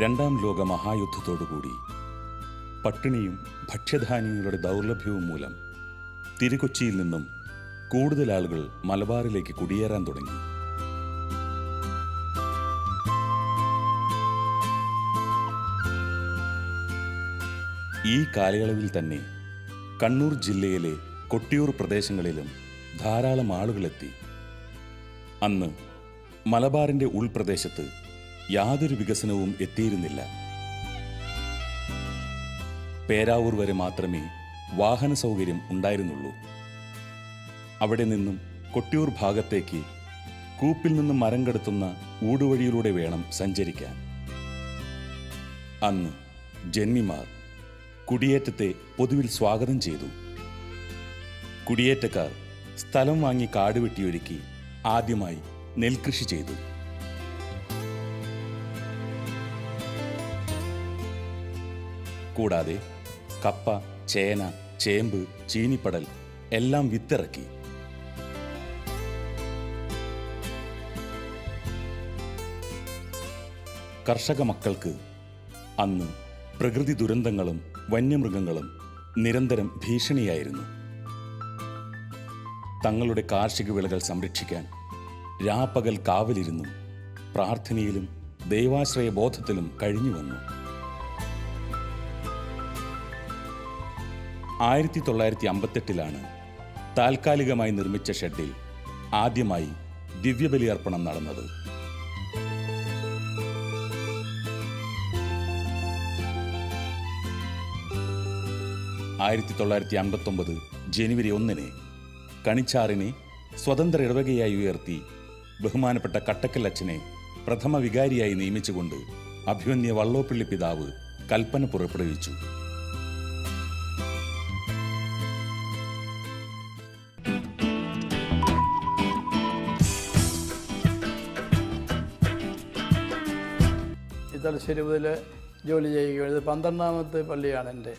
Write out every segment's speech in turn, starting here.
രണ്ടാം ലോക മഹായുദ്ധത്തോടുകൂടി പട്ടിണിയും ഭക്ഷ്യധാന്യങ്ങളുടെ ദൗർലഭ്യവും മൂലം തിരുക്കൊച്ചിയിൽ നിന്നും കൂടുതൽ ആളുകൾ മലബാറിലേക്ക് കുടിയേറാൻ തുടങ്ങി. ഈ കാലയളവിൽ തന്നെ കണ്ണൂർ ജില്ലയിലെ കൊട്ടിയൂർ പ്രദേശങ്ങളിലും ധാരാളം ആളുകളെത്തി. അന്ന് മലബാറിൻ്റെ ഉൾപ്രദേശത്ത് യാതൊരു വികസനവും എത്തിയിരുന്നില്ല. പേരാവൂർ വരെ മാത്രമേ വാഹന സൗകര്യം ഉണ്ടായിരുന്നുള്ളൂ. അവിടെ നിന്നും കൊട്ടിയൂർ ഭാഗത്തേക്ക് കൂപ്പിൽ നിന്നും മരം കടത്തുന്ന ഊടുവഴിയിലൂടെ വേണം സഞ്ചരിക്കാൻ. അന്ന് ജന്മിമാർ കുടിയേറ്റത്തെ പൊതുവിൽ സ്വാഗതം ചെയ്തു. കുടിയേറ്റക്കാർ സ്ഥലം വാങ്ങി കാട് വെട്ടിയൊരുക്കി ആദ്യമായി നെൽകൃഷി ചെയ്തു. കൂടാതെ കപ്പ, ചേന, ചേമ്പ്, ചീനിപ്പടൽ എല്ലാം വിത്തിറക്കി. കർഷക മക്കൾക്ക് അന്ന് പ്രകൃതി ദുരന്തങ്ങളും വന്യമൃഗങ്ങളും നിരന്തരം ഭീഷണിയായിരുന്നു. തങ്ങളുടെ കാർഷിക വിളകൾ സംരക്ഷിക്കാൻ രാപ്പകൽ കാവലിരുന്നു പ്രാർത്ഥനയിലും ദൈവാശ്രയ ബോധത്തിലും കഴിഞ്ഞു വന്നു. 1958 താൽക്കാലികമായി നിർമ്മിച്ച ഷെഡിൽ ആദ്യമായി ദിവ്യബലി അർപ്പണം നടന്നത്. ജനുവരി 1 കണിച്ചാറിനെ സ്വതന്ത്ര ഇടവകയായി ഉയർത്തി ബഹുമാനപ്പെട്ട കട്ടക്കൽ അച്ഛനെ പ്രഥമ വികാരിയായി നിയമിച്ചുകൊണ്ട് അഭിമന്യ വള്ളോപ്പിള്ളി പിതാവ് കൽപ്പന പുറപ്പെടുവിച്ചു. തലശ്ശേരി മുതൽ ജോലി ചെയ്യുകയാണ്. ഇത് 12ാമത്തെ പള്ളിയാണ് എൻ്റെ.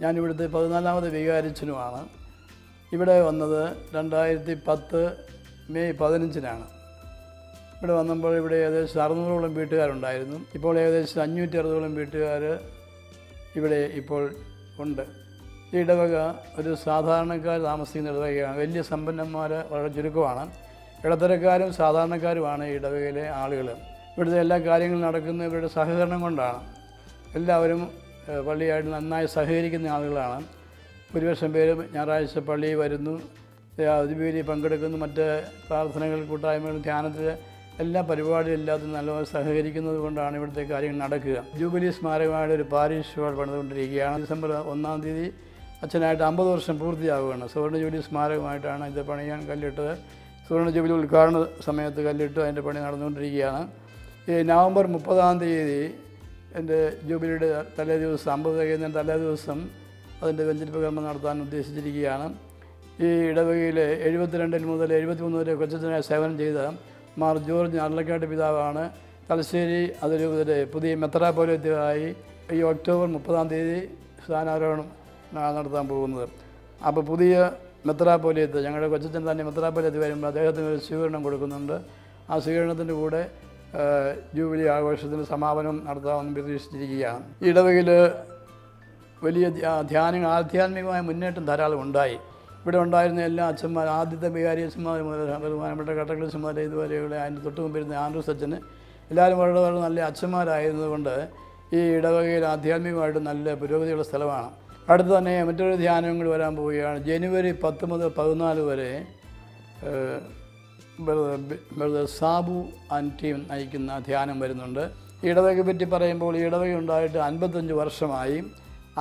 ഞാനിവിടുത്തെ 14ാമത് വികാരിച്ചനുമാണ്. ഇവിടെ വന്നത് 2010 മെയ് 15 ഇവിടെ വന്നപ്പോൾ ഇവിടെ ഏകദേശം 600ഓളം വീട്ടുകാരുണ്ടായിരുന്നു. ഇപ്പോൾ ഏകദേശം 560ഓളം വീട്ടുകാർ ഇവിടെ ഇപ്പോൾ ഉണ്ട്. ഈ ഇടവക ഒരു സാധാരണക്കാർ താമസിക്കുന്ന ഇടവകയാണ്. വലിയ സമ്പന്നന്മാർ വളരെ ചുരുക്കമാണ്. ഇടത്തരക്കാരും സാധാരണക്കാരുമാണ് ഈ ഇടവകയിലെ ആളുകൾ. ഇവിടുത്തെ എല്ലാ കാര്യങ്ങളും നടക്കുന്നത് ഇവരുടെ സഹകരണം കൊണ്ടാണ്. എല്ലാവരും പള്ളിയായിട്ട് നന്നായി സഹകരിക്കുന്ന ആളുകളാണ്. ഭൂരിപക്ഷം പേര് ഞായറാഴ്ച പള്ളിയിൽ വരുന്നു, ദിവ്യബലി പങ്കെടുക്കുന്നു, മറ്റ് പ്രാർത്ഥനകൾ, കൂട്ടായ്മകൾ, ധ്യാനത്തിൽ എല്ലാ പരിപാടിയും എല്ലാത്തിനും നല്ലപോലെ സഹകരിക്കുന്നത് കൊണ്ടാണ് ഇവിടുത്തെ കാര്യങ്ങൾ നടക്കുക. ജൂബിലി സ്മാരകമായിട്ട് ഒരു പാരിഷ് ഹാൾ പണിതുകൊണ്ടിരിക്കുകയാണ്. ഡിസംബർ 1 അച്ഛനായിട്ട് 50 വർഷം പൂർത്തിയാവുകയാണ്. സുവർണ്ണ ജൂബിലി സ്മാരകമായിട്ടാണ് ഇത് പണിയാൻ കല്ലിട്ടത്. സുവർണ്ണ ജൂബിലി ഉദ്ഘാടന സമയത്ത് കല്ലിട്ട് അതിൻ്റെ പണി നടന്നുകൊണ്ടിരിക്കുകയാണ്. ഈ നവംബർ 30 എൻ്റെ ജൂബിലിയുടെ തലേ ദിവസം 50 തികയുന്ന തലേ ദിവസം അതിൻ്റെ വെഞ്ചരിപ്പ് കർമ്മം നടത്താൻ ഉദ്ദേശിച്ചിരിക്കുകയാണ്. ഈ ഇടവകയിൽ 72 മുതൽ 73 വരെ കൊച്ചച്ഛനായി സേവനം ചെയ്ത മാർ ജോർജ് അർലക്കാട്ട് പിതാവാണ് തലശ്ശേരി അതിരൂപതയുടെ പുതിയ മെത്രാപ്പോലീത്തയായി ഈ ഒക്ടോബർ 30 സ്ഥാനാരോഹണം നടത്താൻ പോകുന്നത്. അപ്പോൾ പുതിയ മെത്രാപ്പോലീത്ത് ഞങ്ങളുടെ കൊച്ചച്ഛൻ തന്നെ മെത്രാപ്പോലീത്ത് വരുമ്പോൾ അദ്ദേഹത്തിന് ഒരു സ്വീകരണം കൊടുക്കുന്നുണ്ട്. ആ സ്വീകരണത്തിൻ്റെ കൂടെ ജൂബിലി ആഘോഷത്തിന് സമാപനം നടത്താമെന്ന് പ്രതീക്ഷിച്ചിരിക്കുകയാണ്. ഈ ഇടവകയിൽ വലിയ ധ്യാനങ്ങൾ, ആധ്യാത്മികമായ മുന്നേറ്റം ധാരാളം ഉണ്ടായി. ഇവിടെ ഉണ്ടായിരുന്ന എല്ലാ അച്ഛന്മാർ, ആദ്യത്തെ വികാരി അച്ഛന്മാർ മുതൽ ബഹുമാനപ്പെട്ട കട്ടക്കൽ അച്ഛന്മാർ ഇതുവരെയുള്ള അതിൻ്റെ തൊട്ട് മുമ്പിരുന്ന ആൻഡ്രൂസ് അച്ഛന് എല്ലാവരും വളരെ വളരെ നല്ല അച്ഛന്മാരായിരുന്നതുകൊണ്ട് ഈ ഇടവകയിൽ ആധ്യാത്മികമായിട്ട് നല്ല പുരോഗതിയുള്ള സ്ഥലമാണ്. അടുത്ത് തന്നെ മറ്റൊരു ധ്യാനം കൂടി വരാൻ പോവുകയാണ്. ജനുവരി 10 മുതൽ 14 വരെ സാബു ആൻഡ് ടീം നയിക്കുന്ന ധ്യാനം വരുന്നുണ്ട്. ഈ ഇടവകയെ പറ്റി പറയുമ്പോൾ ഈ ഇടവക ഉണ്ടായിട്ട് 55 വർഷമായി.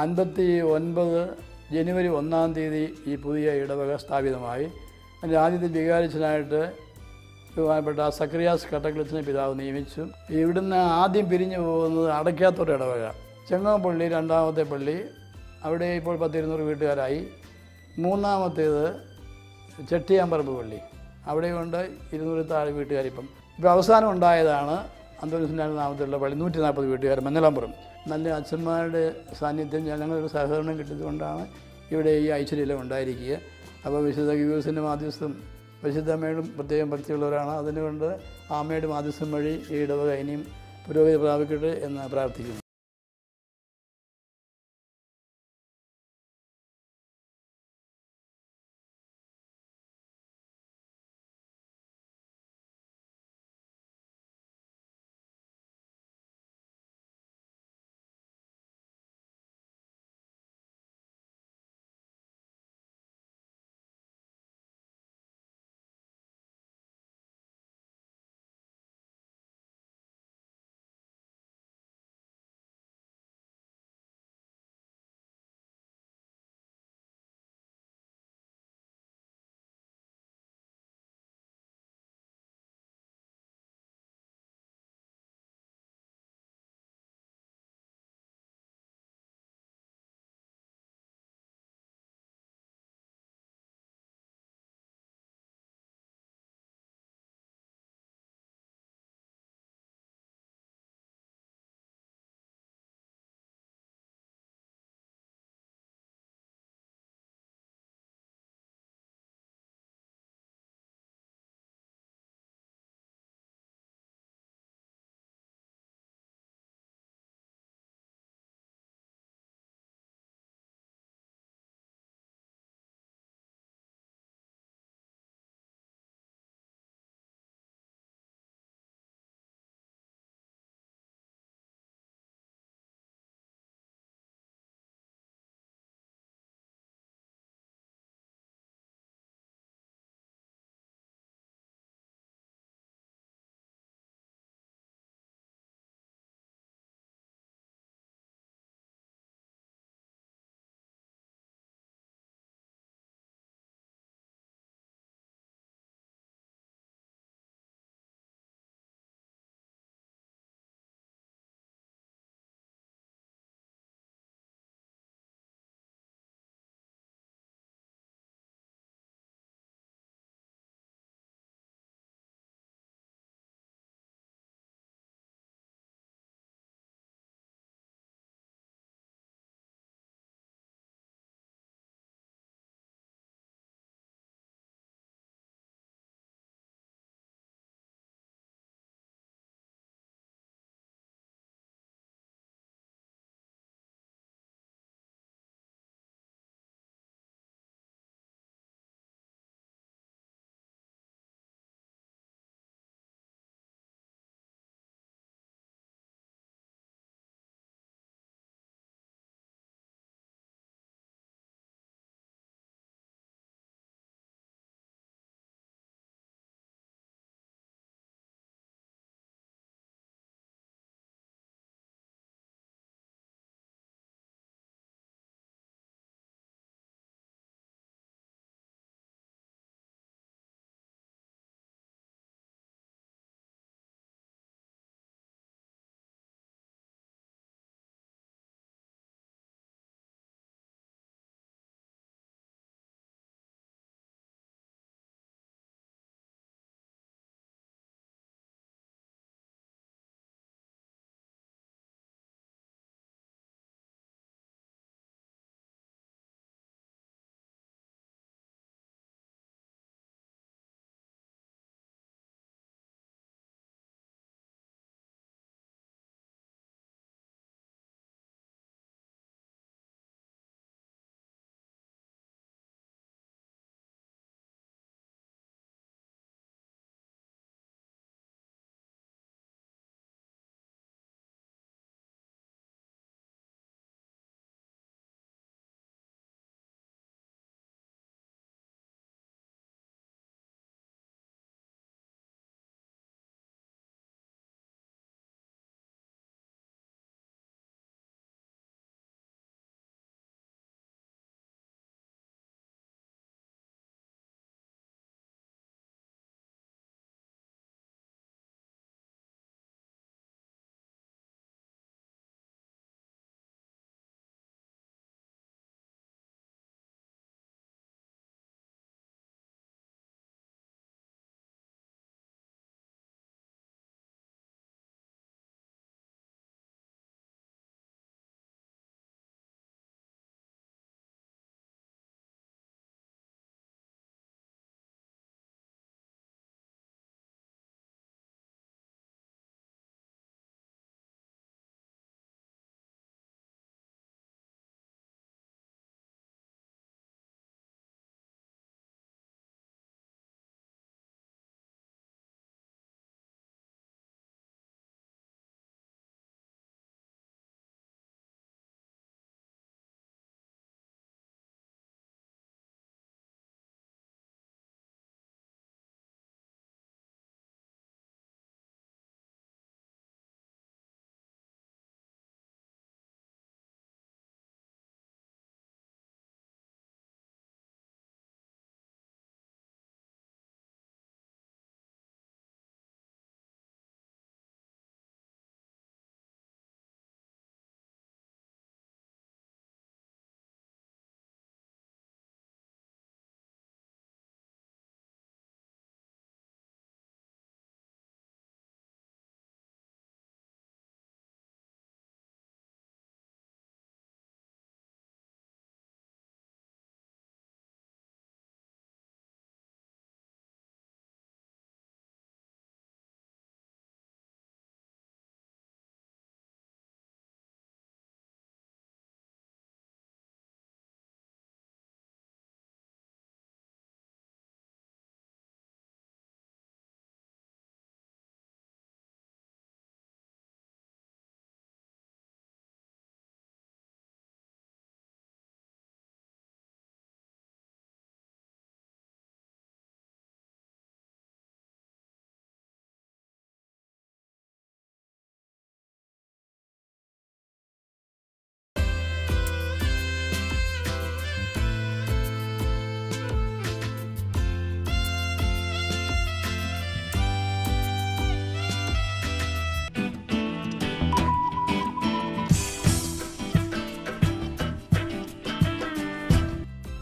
59 ജനുവരി 1 ഈ പുതിയ ഇടവക സ്ഥാപിതമായി. അതിൻ്റെ ആദ്യത്തെ വികാരിച്ചനായിട്ട് ബഹുമാനപ്പെട്ട സക്രിയാസ് കട്ടക്കളച്ചനെ പിതാവ് നിയമിച്ചു. ഇവിടുന്ന് ആദ്യം പിരിഞ്ഞു പോകുന്നത് അടയ്ക്കാത്തൊരു ഇടവക, ചെങ്ങോപ്പള്ളി 2ാമത്തെ പള്ളി, അവിടെ ഇപ്പോൾ 10-200 വീട്ടുകാരായി. 3ാമത്തേത് ചെട്ടിയാമ്പറമ്പ് പള്ളി, അവിടെയുണ്ട് 200 താഴെ വീട്ടുകാരിപ്പം. ഇപ്പോൾ അവസാനം ഉണ്ടായതാണ് അന്തോണിസിൻ്റെ നാമത്തിലുള്ള പള്ളി, 140 വീട്ടുകാർ, മഞ്ഞളാമ്പുറം. നല്ല അച്ഛന്മാരുടെ സാന്നിധ്യം, ജനങ്ങളുടെ സഹകരണം കിട്ടിയതുകൊണ്ടാണ് ഇവിടെ ഈ ഐശ്വര്യം ഉണ്ടായിരിക്കുക. അപ്പോൾ വിശുദ്ധ ഗീവർഗീസിൻ്റെ മാധ്യസ്ഥം വിശുദ്ധ അമ്മയോടും പ്രത്യേകം ഭക്തിയുള്ളവരാണ്. അതിനുകൊണ്ട് ആ അമ്മയുടെ മാധ്യസ്ഥം വഴി ഈ ഇടവക ഇനിയും പുരോഗതി പ്രാപിക്കട്ടെ എന്ന് പ്രാർത്ഥിക്കുന്നു.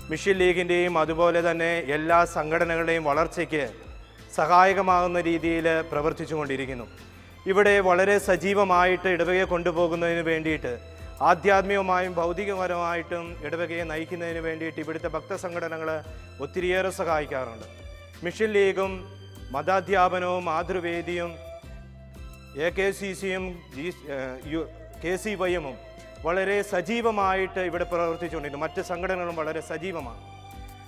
മിഷൻ ലീഗിൻ്റെയും അതുപോലെ തന്നെ എല്ലാ സംഘടനകളുടെയും വളർച്ചയ്ക്ക് സഹായകമാകുന്ന രീതിയിൽ പ്രവർത്തിച്ചു കൊണ്ടിരിക്കുന്നു. ഇവിടെ വളരെ സജീവമായിട്ട് ഇടവകയെ കൊണ്ടുപോകുന്നതിന് വേണ്ടിയിട്ട് ആധ്യാത്മികമായും ഭൗതികപരമായിട്ടും ഇടവകയെ നയിക്കുന്നതിന് വേണ്ടിയിട്ട് ഇവിടുത്തെ ഭക്തസംഘടനകൾ ഒത്തിരിയേറെ സഹായിക്കാറുണ്ട്. മിഷൻ ലീഗും മതാധ്യാപനവും മാതൃവേദിയും AKCCയും KCYM വളരെ സജീവമായിട്ട് ഇവിടെ പ്രവർത്തിച്ചുകൊണ്ടിരുന്നു. മറ്റ് സംഘടനകളും വളരെ സജീവമാണ്.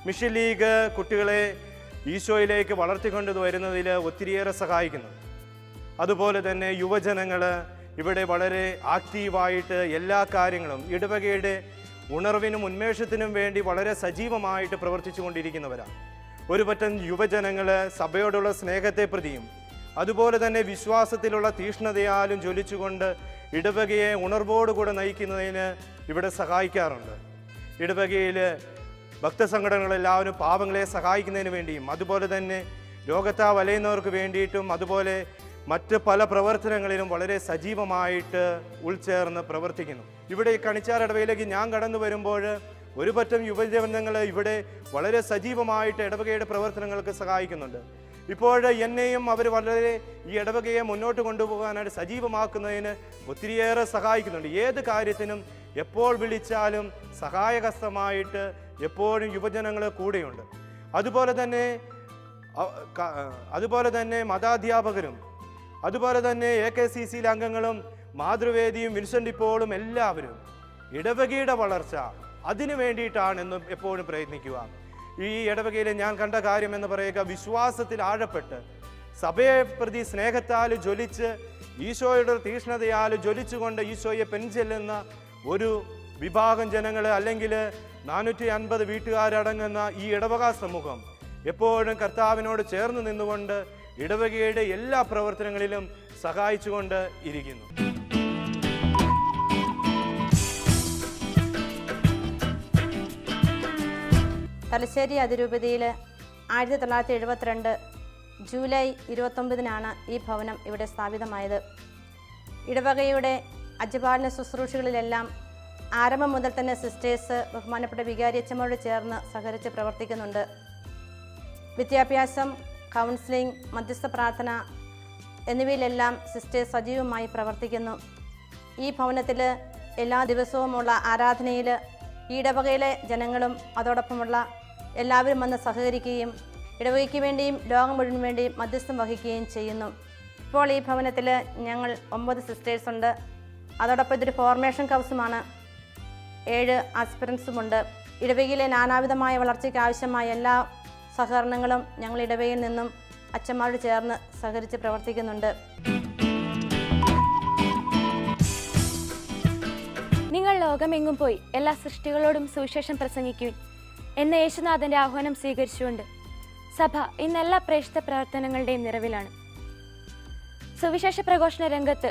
മിഷൻ ലീഗ് കുട്ടികളെ ഈശോയിലേക്ക് വളർത്തിക്കൊണ്ടു വരുന്നതിൽ ഒത്തിരിയേറെ സഹായിക്കുന്നു. അതുപോലെ തന്നെ യുവജനങ്ങൾ ഇവിടെ വളരെ ആക്റ്റീവായിട്ട് എല്ലാ കാര്യങ്ങളും ഇടവകയുടെ ഉണർവിനും ഉന്മേഷത്തിനും വേണ്ടി വളരെ സജീവമായിട്ട് പ്രവർത്തിച്ചു കൊണ്ടിരിക്കുന്നവരാണ്. ഒരു പറ്റം യുവജനങ്ങൾ സഭയോടുള്ള സ്നേഹത്തെ പ്രതിയും അതുപോലെ തന്നെ വിശ്വാസത്തിലുള്ള തീക്ഷ്ണതയാലും ജ്വലിച്ചുകൊണ്ട് ഇടവകയെ ഉണർവോടുകൂടെ നയിക്കുന്നതിന് ഇവിടെ സഹായിക്കാറുണ്ട്. ഇടവകയിൽ ഭക്തസംഘടനകളെല്ലാവരും പാവങ്ങളെ സഹായിക്കുന്നതിന് വേണ്ടിയും അതുപോലെ തന്നെ രോഗത്താൽ വലയുന്നവർക്ക് വേണ്ടിയിട്ടും അതുപോലെ മറ്റ് പല പ്രവർത്തനങ്ങളിലും വളരെ സജീവമായിട്ട് ഉൾച്ചേർന്ന് പ്രവർത്തിക്കുന്നു. ഇവിടെ കണിച്ചാർ ഇടവകയിലേക്ക് ഞാൻ കടന്നു വരുമ്പോൾ ഒരു പറ്റം യുവജനങ്ങൾ ഇവിടെ വളരെ സജീവമായിട്ട് ഇടവകയുടെ പ്രവർത്തനങ്ങൾക്ക് സഹായിക്കുന്നുണ്ട്. ഇപ്പോൾ എന്നെയും അവർ വളരെ ഈ ഇടവകയെ മുന്നോട്ട് കൊണ്ടുപോകാനായിട്ട് സജീവമാക്കുന്നതിന് ഒത്തിരിയേറെ സഹായിക്കുന്നുണ്ട്. ഏത് കാര്യത്തിനും എപ്പോൾ വിളിച്ചാലും സഹായഹസ്തമായിട്ട് എപ്പോഴും യുവജനങ്ങൾ കൂടെയുണ്ട്. അതുപോലെ തന്നെ മതാധ്യാപകരും അതുപോലെ തന്നെ AKCCയിലെ അംഗങ്ങളും മാതൃവേദിയും വിൻസെൻ്റ് പോളും എല്ലാവരും ഇടവകയുടെ വളർച്ച അതിനു വേണ്ടിയിട്ടാണ് എന്നും എപ്പോഴും പ്രയത്നിക്കുക. ഈ ഇടവകയിൽ ഞാൻ കണ്ട കാര്യം എന്ന് പറയുക, വിശ്വാസത്തിൽ ആഴപ്പെട്ട് സഭയെ പ്രതി സ്നേഹത്താൽ ജ്വലിച്ച് ഈശോയുടെ തീക്ഷ്ണതയാൽ ജ്വലിച്ചുകൊണ്ട് ഈശോയെ പെൻചെല്ലുന്ന ഒരു വിഭാഗം ജനങ്ങൾ അല്ലെങ്കിൽ 450 വീട്ടുകാരടങ്ങുന്ന ഈ ഇടവക സമൂഹം എപ്പോഴും കർത്താവിനോട് ചേർന്ന് നിന്നുകൊണ്ട് ഇടവകയുടെ എല്ലാ പ്രവർത്തനങ്ങളിലും സഹായിച്ചുകൊണ്ട് ഇരിക്കുന്നു. തലശ്ശേരി അതിരൂപതയിൽ 1972 ജൂലൈ 29 ഈ ഭവനം ഇവിടെ സ്ഥാപിതമായത്. ഇടവകയുടെ അജപാലന ശുശ്രൂഷകളിലെല്ലാം ആരംഭം മുതൽ തന്നെ സിസ്റ്റേഴ്സ് ബഹുമാനപ്പെട്ട വികാരിയച്ചമ്മയോട് ചേർന്ന് സഹകരിച്ച് പ്രവർത്തിക്കുന്നുണ്ട്. വിദ്യാഭ്യാസം, കൗൺസിലിംഗ്, മധ്യസ്ഥ പ്രാർത്ഥന എന്നിവയിലെല്ലാം സിസ്റ്റേഴ്സ് സജീവമായി പ്രവർത്തിക്കുന്നു. ഈ ഭവനത്തിൽ എല്ലാ ദിവസവുമുള്ള ആരാധനയിൽ ഈ ഇടവകയിലെ ജനങ്ങളും അതോടൊപ്പമുള്ള എല്ലാവരും വന്ന് സഹകരിക്കുകയും ഇടവകയ്ക്ക് വേണ്ടിയും ലോകം മുഴുവൻ വേണ്ടിയും മധ്യസ്ഥം വഹിക്കുകയും ചെയ്യുന്നു. ഇപ്പോൾ ഈ ഭവനത്തിൽ ഞങ്ങൾ 9 സിസ്റ്റേഴ്സ് ഉണ്ട്. അതോടൊപ്പം ഇതൊരു ഫോർമേഷൻ ഹൗസുമാണ്. 7 ആസ്പിറൻസുമുണ്ട്. ഇടവകയിലെ നാനാവിധമായ വളർച്ചയ്ക്ക് ആവശ്യമായ എല്ലാ സഹകരണങ്ങളും ഞങ്ങൾ ഇടവകയിൽ നിന്നും അച്ഛന്മാരോട് ചേർന്ന് സഹകരിച്ച് പ്രവർത്തിക്കുന്നുണ്ട്. നിങ്ങൾ ലോകമെങ്ങും പോയി എല്ലാ സൃഷ്ടികളോടും സുവിശേഷം പ്രസംഗിക്കുവിൻ എന്ന യേശുനാഥന്റെ ആഹ്വാനം സ്വീകരിച്ചുകൊണ്ട് സഭ ഇന്ന് എല്ലാ പ്രേക്ഷിത പ്രവർത്തനങ്ങളുടെയും നിറവിലാണ്. സുവിശേഷ പ്രഘോഷണ രംഗത്ത്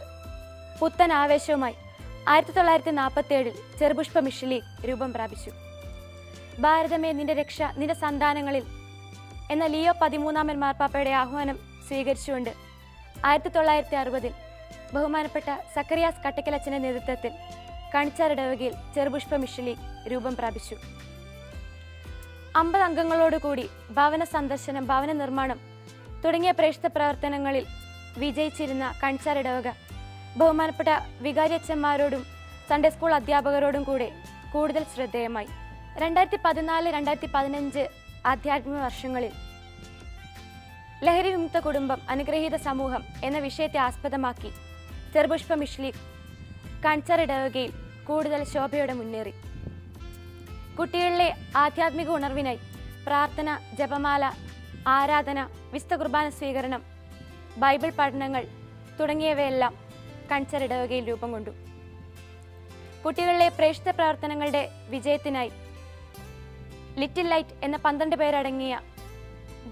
പുത്തൻ ആവേശവുമായി 1947 ചെറുപുഷ്പ മിഷൻ ലീഗ് രൂപം പ്രാപിച്ചു. ഭാരതമേ നിന്റെ രക്ഷ നിന്റെ സന്താനങ്ങളിൽ എന്ന ലിയോ 13 മാർപ്പാപ്പയുടെ ആഹ്വാനം സ്വീകരിച്ചുകൊണ്ട് 1960 ബഹുമാനപ്പെട്ട സക്കറിയാസ് കട്ടക്കലച്ചന്റെ നേതൃത്വത്തിൽ കണിച്ചാർ ഇടവകയിൽ ചെറുപുഷ്പ മിഷൻ ലീഗ് രൂപം പ്രാപിച്ചു. 50 അംഗങ്ങളോടുകൂടി ഭവന സന്ദർശനം, ഭവന നിർമ്മാണം തുടങ്ങിയ പ്രേക്ഷിത പ്രവർത്തനങ്ങളിൽ വിജയിച്ചിരുന്ന കണിച്ചാർ ഇടവക ബഹുമാനപ്പെട്ട വികാരിയച്ചന്മാരോടും സൺഡേ സ്കൂൾ അധ്യാപകരോടും കൂടെ കൂടുതൽ ശ്രദ്ധേയമായി. 2014-2015 ആധ്യാത്മിക വർഷങ്ങളിൽ ലഹരി വിമുക്ത കുടുംബം അനുഗ്രഹീത സമൂഹം എന്ന വിഷയത്തെ ആസ്പദമാക്കി ചെറുപുഷ്പ മിഷൻ ലീഗ് കണിച്ചാർ ഇടവകയിൽ കൂടുതൽ ശോഭയോടെ മുന്നേറി. കുട്ടികളിലെ ആധ്യാത്മിക ഉണർവിനായി പ്രാർത്ഥന, ജപമാല, ആരാധന, വിശുദ്ധ കുർബാന സ്വീകരണം, ബൈബിൾ പഠനങ്ങൾ തുടങ്ങിയവയെല്ലാം കണിച്ചാർ ഇടവകയിൽ രൂപം കൊണ്ടു. കുട്ടികളിലെ പ്രേക്ഷിത പ്രവർത്തനങ്ങളുടെ വിജയത്തിനായി ലിറ്റിൽ ലൈറ്റ് എന്ന 12 പേരടങ്ങിയ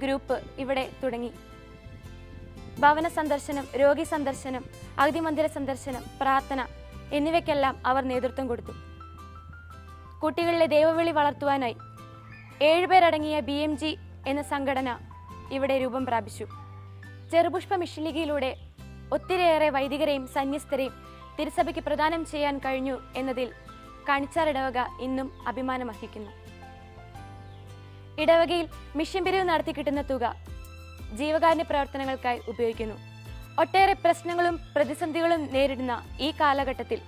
ഗ്രൂപ്പ് ഇവിടെ തുടങ്ങി. ഭവന സന്ദർശനം, രോഗി സന്ദർശനം, അഗതിമന്ദിര സന്ദർശനം, പ്രാർത്ഥന എന്നിവയ്ക്കെല്ലാം അവർ നേതൃത്വം കൊടുത്തു. കുട്ടികളിലെ ദൈവവിളി വളർത്തുവാനായി 7 പേരടങ്ങിയ BMG എന്ന സംഘടന ഇവിടെ രൂപം പ്രാപിച്ചു. ചെറുപുഷ്പ മിഷൻ ലീഗിലൂടെ ഒത്തിരിയേറെ വൈദികരെയും സന്യസ്തരെയും തിരുസഭയ്ക്ക് പ്രദാനം ചെയ്യാൻ കഴിഞ്ഞു എന്നതിൽ കണിച്ചാർ ഇടവക ഇന്നും അഭിമാനമർഹിക്കുന്നു. ഇടവകയിൽ മിഷൻ പിരിവ് നടത്തി കിട്ടുന്ന തുക ജീവകാരുണ്യ പ്രവർത്തനങ്ങൾക്കായി ഉപയോഗിക്കുന്നു. ഒട്ടേറെ പ്രശ്നങ്ങളും പ്രതിസന്ധികളും നേരിടുന്ന ഈ കാലഘട്ടത്തിൽ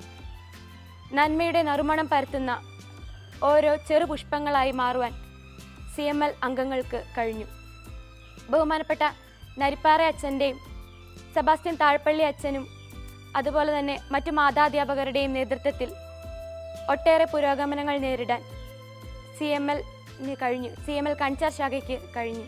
നന്മയുടെ നറുമണം പരത്തുന്ന ഓരോ ചെറുപുഷ്പങ്ങളായി മാറുവാൻ CML അംഗങ്ങൾക്ക് കഴിഞ്ഞു. ബഹുമാനപ്പെട്ട നരിപ്പാറ അച്ഛൻ്റെയും സെബാസ്റ്റ്യൻ താഴ്പള്ളി അച്ഛനും അതുപോലെ തന്നെ മറ്റു മാതാധ്യാപകരുടെയും നേതൃത്വത്തിൽ ഒട്ടേറെ പുരോഗമനങ്ങൾ നേരിടാൻ CML കൺചാർ ശാഖയ്ക്ക് കഴിഞ്ഞു.